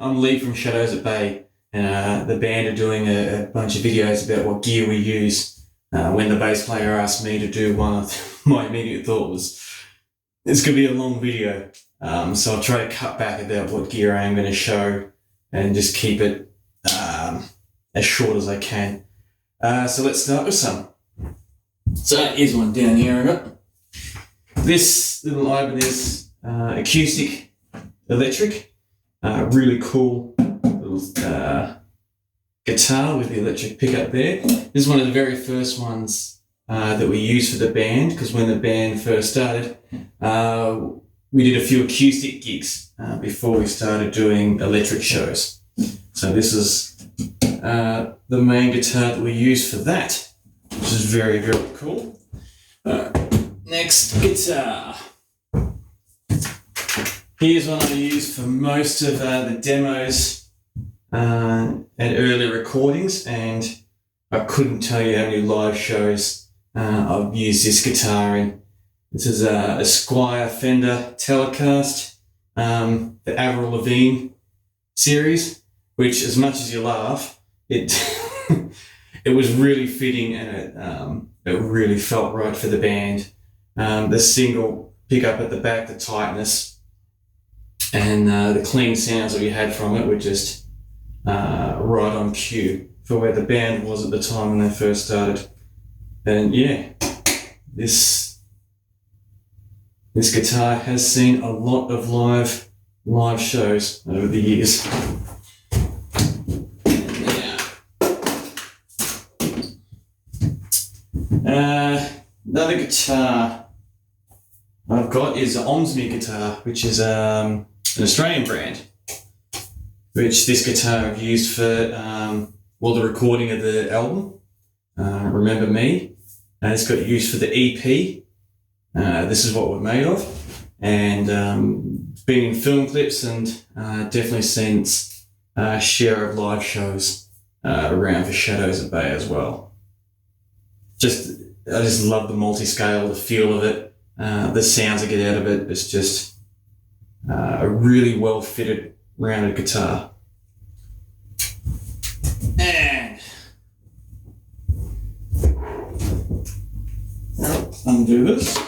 I'm Lee from Shadows at Bay, and the band are doing a bunch of videos about what gear we use. When the bass player asked me to do one, my immediate thought was, it's going to be a long video. So I'll try to cut back about what gear I am going to show and just keep it as short as I can. So let's start with some. So here's one down here I got. This little Ibanez acoustic electric, really cool little guitar with the electric pickup there. This is one of the very first ones that we used for the band, because when the band first started, we did a few acoustic gigs before we started doing electric shows. So this is the main guitar that we used for that, which is very, very cool. Next guitar. Here's one I use for most of the demos and early recordings, and I couldn't tell you how many live shows I've used this guitar in. This is a Squier Fender Telecast, the Avril Lavigne series, which, as much as you laugh, it it was really fitting, and it really felt right for the band. The single pickup at the back, the tightness, and the clean sounds that we had from it were just right on cue for where the band was at the time when they first started. And yeah, this guitar has seen a lot of live shows over the years. Another guitar I've got is an Omsmy guitar, which is an Australian brand, which this guitar I've used for the recording of the album, Remember Me. It's got used for the EP. This is what we're made of, and been in film clips, and definitely seen its share of live shows around for Shadows at Bay as well. I just love the multi-scale, the feel of it, the sounds I get out of it. It's just a really well-fitted, rounded guitar. And undo this.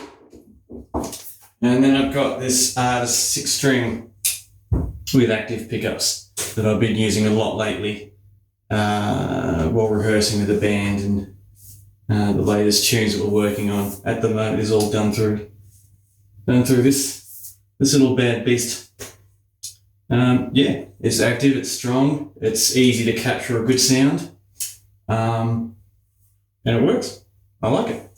And then I've got this Artist 6-string with active pickups that I've been using a lot lately while rehearsing with the band, and the latest tunes that we're working on at the moment is all done through this little bad beast. Yeah, it's active, it's strong, it's easy to capture a good sound, and it works. I like it.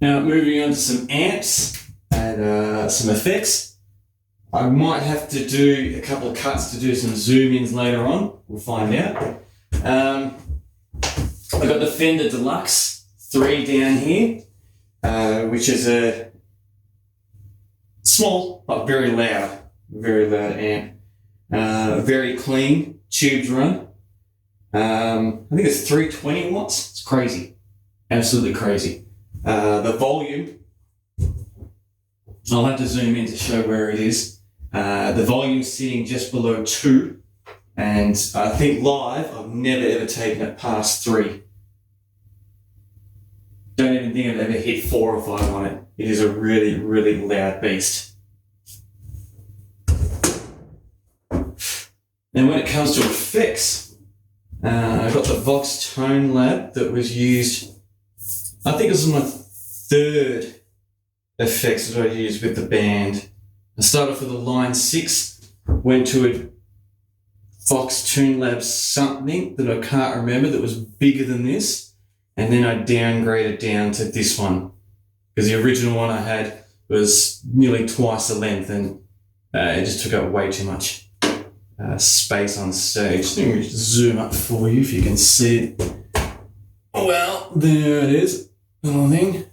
Now, moving on to some amps and some effects. I might have to do a couple of cuts to do some zoom-ins later on. We'll find out. I've got the Fender Deluxe 3 down here, which is a small but very loud amp. Very clean, tubes run. I think it's 320 watts. It's crazy. Absolutely crazy. The volume, I'll have to zoom in to show where it is. The volume's sitting just below 2, and I think live I've never ever taken it past 3. Don't even think I've ever hit 4 or 5 on it. It is a really, really loud beast. And when it comes to effects, I've got the Vox Tone Lab that was used, I think it was my 3rd effects that I used with the band. I started off with a Line 6, went to a Vox Tone Lab something that I can't remember that was bigger than this, and then I downgraded down to this one, because the original one I had was nearly twice the length, and it just took up way too much space on stage. Let me zoom up for you if you can see it. Well, there it is, little thing.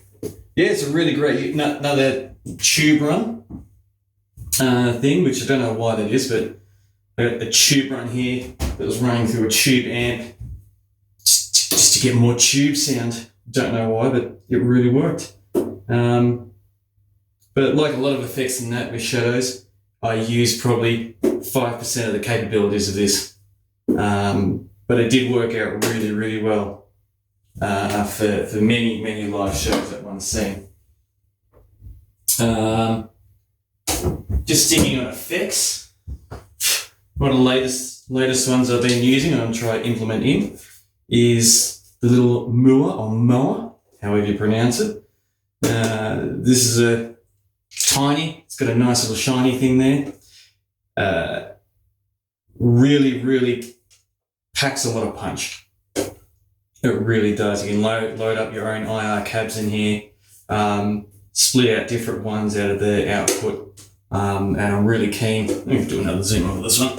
Yeah, it's a really great, another tube run thing, which I don't know why that is, but I got a tube run here that was running through a tube amp just to get more tube sound. Don't know why, but it really worked. But But like a lot of effects in that with shadows, I use probably 5% of the capabilities of this. But it did work out really, really well for many, many live shows at one scene. Just sticking on effects. One of the latest ones I've been using and I'm trying to implement in is the little Moa, however you pronounce it. This is a tiny, it's got a nice little shiny thing there. Really, really packs a lot of punch. It really does. You can load up your own IR cabs in here, split out different ones out of the output. And I'm really keen, let me do another zoom over this one.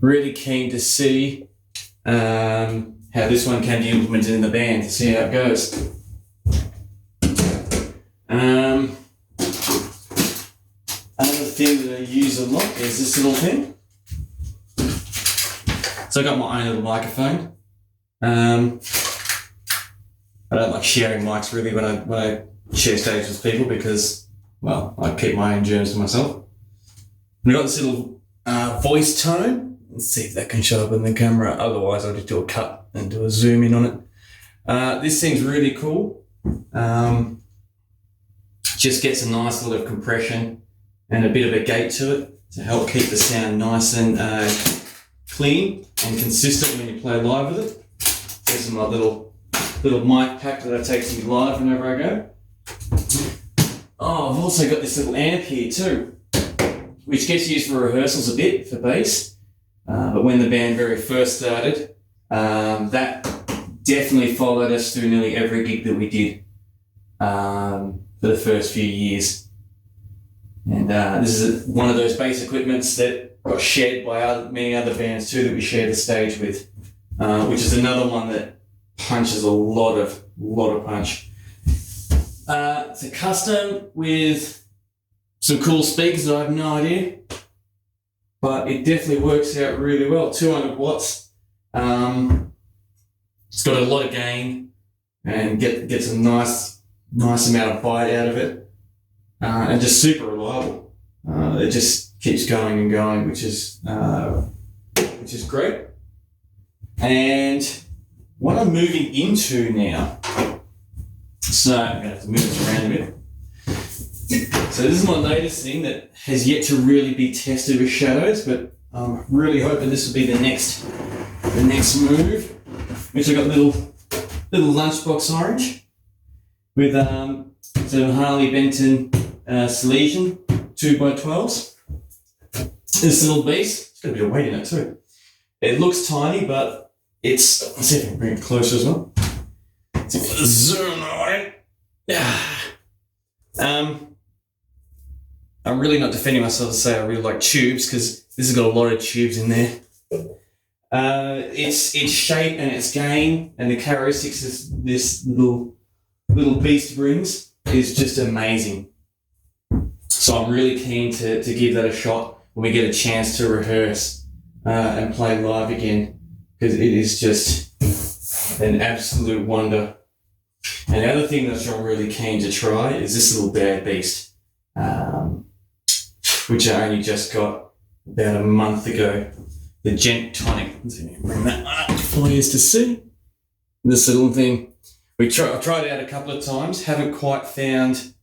Really keen to see how this one can be implemented in the band, to see how it goes. Another thing that I use a lot is this little thing. So I got my own little microphone. I don't like sharing mics really when I share stage with people because, well, I keep my own germs to myself. And I got this little voice tone. Let's see if that can show up in the camera. Otherwise, I'll just do a cut and do a zoom in on it. This thing's really cool. Just gets a nice lot of compression and a bit of a gate to it to help keep the sound nice and clean and consistent when you play live with it. This is my little mic pack that I take to me live whenever I go. Oh, I've also got this little amp here too, which gets used for rehearsals a bit for bass. But when the band very first started, that definitely followed us through nearly every gig that we did for the first few years. And this is one of those bass equipments that got shared by many other bands too that we share the stage with, which is another one that punches a lot of punch. It's a custom with some cool speakers that I have no idea, but it definitely works out really well. 200 watts. It's got a lot of gain and gets a nice amount of bite out of it, and just super reliable. It just keeps going and going, which is great. And what I'm moving into now, so I'm going to have to move this around a bit. So this is my latest thing that has yet to really be tested with shadows, but I'm really hoping this will be the next move. Which I got little lunchbox orange with some Harley Benton Silesian 2x12s. This little beast, it's got a bit of weight in it too. It looks tiny, but let's see if I can bring it closer as well. Let's see if I can zoom on it. I'm really not defending myself to say I really like tubes because this has got a lot of tubes in there. Its shape and its gain and the characteristics this little beast brings is just amazing. So I'm really keen to give that a shot when we get a chance to rehearse and play live again, because it is just an absolute wonder. And the other thing that I'm really keen to try is this little bad beast, which I only just got about a month ago. The Gent Tonic. Let's see if I can bring that up for you to see. This little thing. I've tried it out a couple of times. Haven't quite found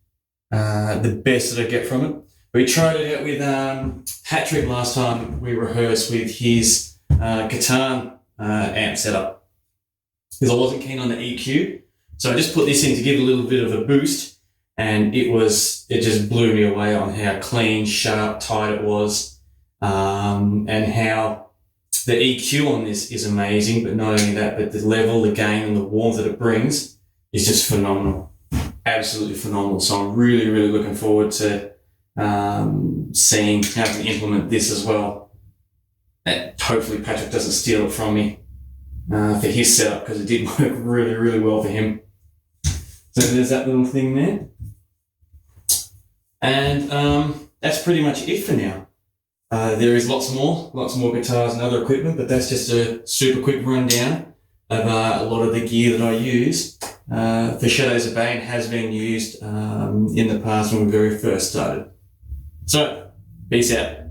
the best that I get from it. We tried it out with Patrick last time we rehearsed with his guitar amp setup. Because I wasn't keen on the EQ. So I just put this in to give it a little bit of a boost. And it just blew me away on how clean, sharp, tight it was. And how the EQ on this is amazing, but not only that, but the level, the gain, and the warmth that it brings is just phenomenal. Absolutely phenomenal. So I'm really, really looking forward to seeing how to implement this as well. And hopefully Patrick doesn't steal it from me for his setup, because it did work really, really well for him. So there's that little thing there. And that's pretty much it for now. There is lots more guitars and other equipment, but that's just a super quick rundown of a lot of the gear that I use. for Shadows of Bane has been used in the past when we very first started. So, peace out.